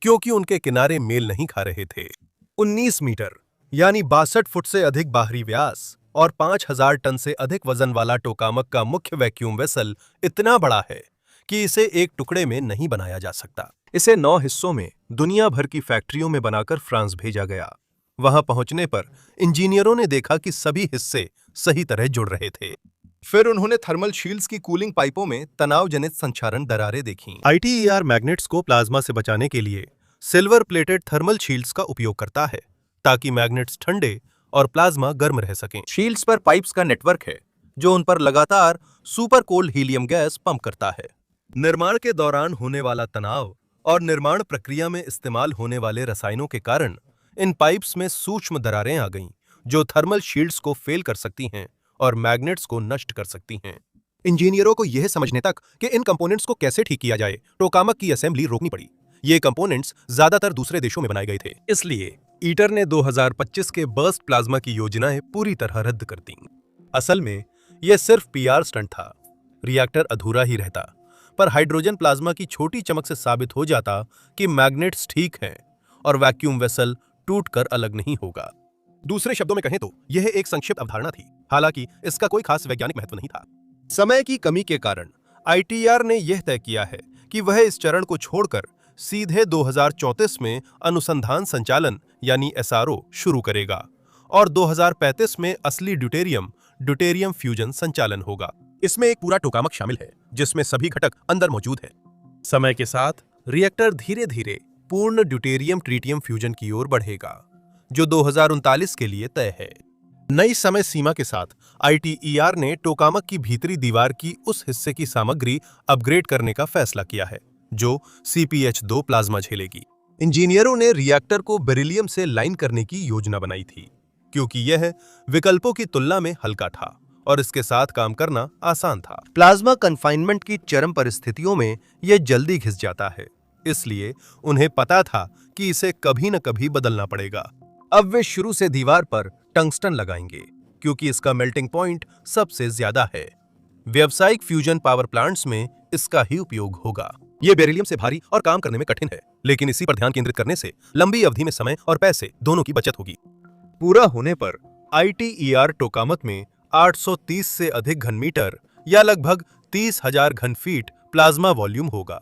क्योंकि उनके किनारे मेल नहीं खा रहे थे। 19 मीटर यानी 62 फुट से अधिक बाहरी व्यास और 5000 टन से अधिक वजन वाला टोकामक का मुख्य वैक्यूम वेसल इतना बड़ा है कि इसे एक टुकड़े में नहीं बनाया जा सकता। इसे 9 हिस्सों में दुनिया भर की फैक्ट्रियों में बनाकर फ्रांस भेजा गया। वहां पहुंचने पर इंजीनियरों ने देखा कि सभी हिस्से सही तरह जुड़ रहे थे। फिर उन्होंने थर्मल शील्ड्स की कूलिंग पाइपों में तनाव जनित संक्षारण दरारें देखीं। आईटीईआर मैग्नेट्स को प्लाज्मा से बचाने के लिए सिल्वर प्लेटेड थर्मल शील्ड्स का उपयोग करता है, ताकि मैग्नेट्स ठंडे और प्लाज्मा गर्म रह सकें। शील्ड्स पर पाइप्स का नेटवर्क है, जो उन पर लगातार super cold helium gas pump करता है। निर्माण के दौरान होने वाला तनाव और निर्माण प्रक्रिया में इस्तेमाल होने वाले रसायनों के कारण इन पाइप्स में सूक्ष्म दरारें आ गईं, जो थर्मल शील्ड्स को फेल कर सकती हैं और मैग्नेट्स को नष्ट कर सकती हैं। इंजीनियरों को यह समझने तक कि इन कंपोनेंट्स को कैसे ठीक किया जाए, टोकामक की असेंबली रोकनी पड़ी। ये कंपोनेंट्स ज्यादातर दूसरे देशों में बनाए गए थे, इसलिए ईटर ने 2025 के बर्स्ट प्लाज्मा की योजनाएं पूरी तरह रद्द कर दी। असल में यह सिर्फ पीआर स्टंट था। रिएक्टर अधूरा ही रहता, पर हाइड्रोजन प्लाज्मा की छोटी चमक से साबित हो जाता कि मैग्नेट्स ठीक हैं और वैक्यूम वेसल टूटकर अलग नहीं होगा। दूसरे शब्दों में कहें तो यह एक संक्षिप्त अवधारणा थी, हालांकि इसका कोई खास वैज्ञानिक महत्व नहीं था। समय की कमी के कारण आईटीईआर ने यह तय किया है कि वह इस चरण को छोड़कर सीधे 2034 में अनुसंधान संचालन यानी एसआरओ शुरू करेगा और 2035 में असली ड्यूटेरियम फ्यूजन संचालन होगा। इसमें एक पूरा टोकामक शामिल है जिसमें सभी घटक अंदर मौजूद हैं। समय के साथ रिएक्टर धीरे धीरे पूर्ण ड्यूटेरियम ट्रिटियम फ्यूजन की ओर बढ़ेगा, जो 2039 के लिए तय है। नई समय सीमा के साथ आईटीईआर ने टोकामक की भीतरी दीवार की उस हिस्से की सामग्री अपग्रेड करने का फैसला किया है जो CpH2 प्लाज्मा झेलेगी। इंजीनियरों ने रिएक्टर को बेरिलियम से लाइन करने की योजना बनाई थी, क्योंकि यह विकल्पों की तुलना में हल्का था और इसके साथ काम करना आसान था। प्लाज्मा कन्फाइनमेंट की चरम परिस्थितियों में यह जल्दी घिस जाता है, इसलिए उन्हें पता था कि इसे कभी न कभी बदलना पड़ेगा। अब वे शुरू से दीवार पर टंगस्टन लगाएंगे, क्योंकि इसका मेल्टिंग पॉइंट सबसे ज्यादा है। व्यावसायिक फ्यूजन पावर प्लांट्स में इसका ही उपयोग होगा। यह बेरिलियम से भारी और काम करने में कठिन है, लेकिन इसी पर ध्यान केंद्रित करने से लंबी अवधि में समय और पैसे दोनों की बचत होगी। पूरा होने पर आईटीईआर टोकामक में 830 से अधिक घन मीटर या लगभग 30,000 घन फीट प्लाज्मा वॉल्यूम होगा,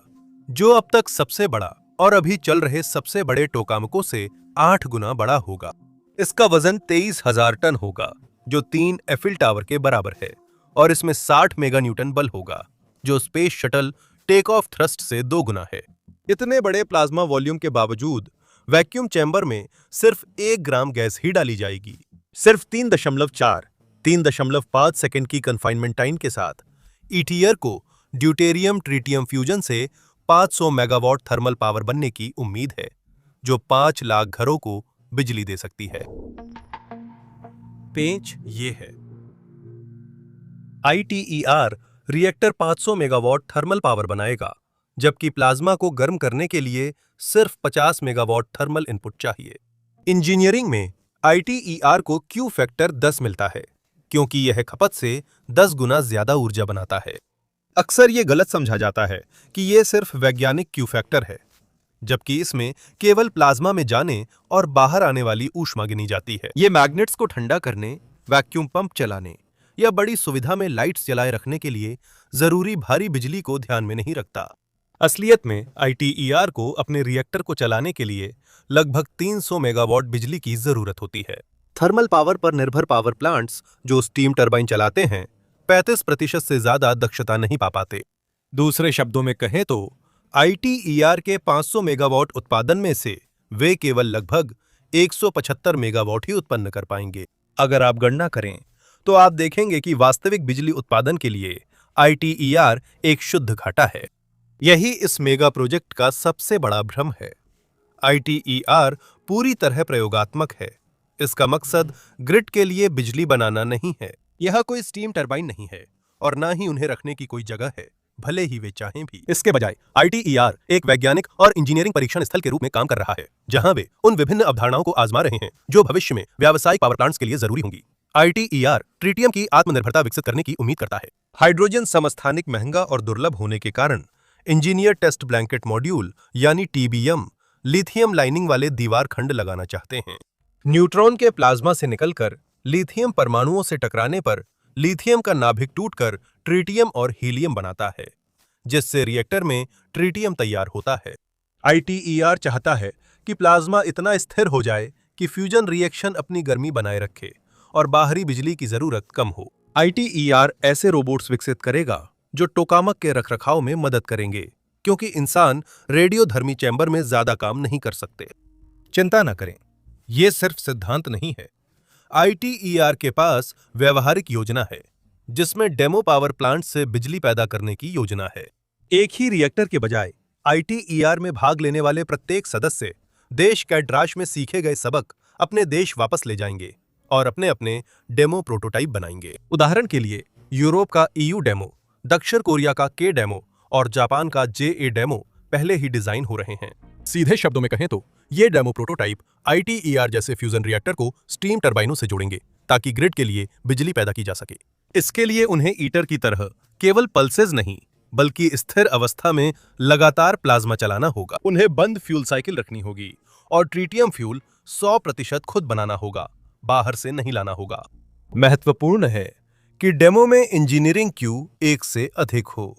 जो अब तक सबसे बड़ा और अभी चल रहे सबसे बड़े टोकामकों से 8 गुना बड़ा होगा। इसका वजन 23,000 टन होगा, जो 3 एफिल टावर के बराबर है, और इसमें 60 मेगा न्यूटन बल होगा, जो space shuttle take off thrust से 2 गुना है। इतने बड़े प्लाज्मा वॉल्यूम के बावजूद वैक्यूम चैम्बर में सिर्फ 1 ग्राम गैस ही डाली जाएगी। सिर्फ 3.5 सेकंड की कन्फाइनमेंट टाइम के साथ ईटीआर को ड्यूटेरियम ट्रिटियम फ्यूजन से 500 मेगावाट थर्मल पावर बनने की उम्मीद है, जो 5 लाख घरों को बिजली दे सकती है। पेंच ये है, ITER reactor 500 megawatt thermal power बनाएगा, जबकि प्लाज्मा को गर्म करने के लिए सिर्फ 50 मेगावाट थर्मल इनपुट चाहिए। इंजीनियरिंग में आईटीईआर को क्यू फैक्टर 10 मिलता है, क्योंकि यह खपत से 10 गुना ज्यादा ऊर्जा बनाता है। अक्सर यह गलत समझा जाता है कि यह सिर्फ वैज्ञानिक क्यू फैक्टर है, जबकि इसमें केवल प्लाज्मा में जाने और बाहर आने वाली ऊष्मा गिनी जाती है। ये मैग्नेट्स को ठंडा करने, वैक्यूम पंप चलाने या बड़ी सुविधा में लाइट्स जलाए रखने के लिए जरूरी भारी बिजली को ध्यान में नहीं रखता। असलियत में आईटीईआर को अपने रिएक्टर को चलाने के लिए लगभग 300 मेगावाट बिजली की जरूरत होती है। थर्मल पावर पर निर्भर पावर प्लांट्स जो स्टीम टरबाइन चलाते हैं 35% से ज्यादा दक्षता नहीं पा पाते। दूसरे शब्दों में कहें तो आईटीईआर के 500 मेगावाट उत्पादन में से वे केवल लगभग 175 मेगावाट ही उत्पन्न कर पाएंगे। अगर आप गणना करें तो आप देखेंगे कि वास्तविक बिजली उत्पादन के लिए आईटीईआर एक शुद्ध घाटा है। यही इस मेगा प्रोजेक्ट का सबसे बड़ा भ्रम है। आईटीईआर पूरी तरह प्रयोगात्मक है। इसका मकसद ग्रिड के लिए बिजली बनाना नहीं है। यह कोई स्टीम टरबाइन नहीं है और ना ही उन्हें रखने की कोई जगह है, भले ही वे चाहें भी। इसके बजाय आईटीईआर एक वैज्ञानिक और इंजीनियरिंग परीक्षण स्थल के रूप में काम कर रहा है, जहां वे उन विभिन्न अवधारणाओं को आजमा रहे हैं जो भविष्य में व्यावसायिक पावर प्लांट्स के लिए जरूरी होंगी। आईटीईआर ट्रिटियम की आत्मनिर्भरता विकसित करने की उम्मीद करता है। हाइड्रोजन समस्थानिक महंगा और दुर्लभ होने के कारण इंजीनियर टेस्ट ब्लैंकेट मॉड्यूल यानी टीबीएम लिथियम लाइनिंग वाले दीवार खंड लगाना चाहते हैं। न्यूट्रॉन के प्लाज्मा से निकलकर लिथियम परमाणुओं से टकराने पर लिथियम का नाभिक टूटकर ट्रिटियम और हीलियम बनाता है, जिससे रिएक्टर में ट्रिटियम तैयार होता है। आईटीईआर चाहता है कि प्लाज्मा इतना स्थिर हो जाए कि फ्यूजन रिएक्शन अपनी गर्मी बनाए रखे और बाहरी बिजली की जरूरत कम हो। आईटीईआर ऐसे रोबोट्स विकसित करेगा जो टोकामक के रखरखाव में मदद करेंगे, क्योंकि इंसान रेडियोधर्मी चैम्बर में ज्यादा काम नहीं कर सकते। चिंता न करें, यह सिर्फ सिद्धांत नहीं है। आईटीईआर के पास व्यवहारिक योजना है, जिसमें डेमो पावर प्लांट से बिजली पैदा करने की योजना है। एक ही रिएक्टर के बजाय आईटीईआर में भाग लेने वाले प्रत्येक सदस्य देश कैड्राश में सीखे गए सबक अपने देश वापस ले जाएंगे और अपने अपने डेमो प्रोटोटाइप बनाएंगे। उदाहरण के लिए यूरोप का ईयू डेमो, दक्षिण कोरिया का के डेमो और जापान का जेए डेमो पहले ही डिजाइन हो रहे हैं। सीधे शब्दों में कहें तो ये डेमो प्रोटोटाइप ITER जैसे फ्यूजन रिएक्टर को स्टीम टरबाइनों से जोड़ेंगे ताकि ग्रिड के लिए बिजली पैदा की जा सके। इसके लिए उन्हें ईटर की तरह केवल पल्सेस नहीं बल्कि स्थिर अवस्था में लगातार प्लाज्मा चलाना होगा। उन्हें बंद फ्यूल साइकिल रखनी होगी और ट्रिटियम फ्यूल 100% खुद बनाना होगा, बाहर से नहीं लाना होगा। महत्वपूर्ण है कि डेमो में इंजीनियरिंग क्यू 1 से अधिक हो।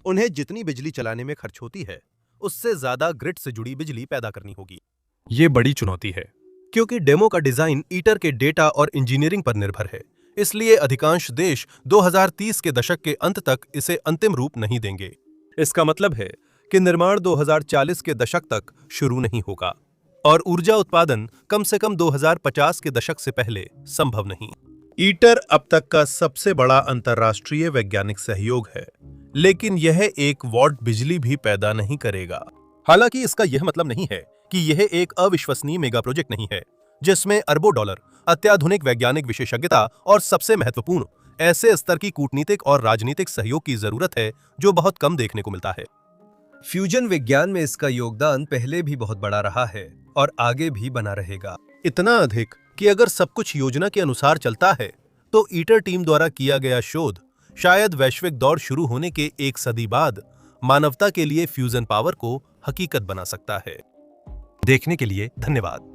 उन्हें जितनी बिजली चलाने में खर्च होती है उससे ज्यादा ग्रिड से जुड़ी बिजली पैदा करनी होगी। ये बड़ी चुनौती है क्योंकि डेमो का डिजाइन ईटर के डेटा और इंजीनियरिंग पर निर्भर है, इसलिए अधिकांश देश 2030 के दशक के अंत तक इसे अंतिम रूप नहीं देंगे। इसका मतलब है कि निर्माण 2040 के दशक तक शुरू नहीं होगा और ऊर्जा उत्पादन कम से कम 2050 के दशक से पहले संभव नहीं। ईटर अब तक का सबसे बड़ा अंतर्राष्ट्रीय वैज्ञानिक सहयोग है, लेकिन यह 1 वॉट बिजली भी पैदा नहीं करेगा। हालांकि इसका यह मतलब नहीं है कि यह एक अविश्वसनीय मेगा प्रोजेक्ट नहीं है जिसमें अरबों डॉलर, अत्याधुनिक वैज्ञानिक विशेषज्ञता और सबसे महत्वपूर्ण ऐसे स्तर की कूटनीतिक और राजनीतिक सहयोग की जरूरत है जो बहुत कम देखने को मिलता है। फ्यूजन विज्ञान में इसका योगदान पहले भी बहुत बड़ा रहा है और आगे भी बना रहेगा, इतना अधिक कि अगर सब कुछ योजना के अनुसार चलता है तो ईटर टीम द्वारा किया गया शोध शायद वैश्विक दौर शुरू होने के 1 सदी बाद मानवता के लिए फ्यूजन पावर को हकीकत बना सकता है। देखने के लिए धन्यवाद।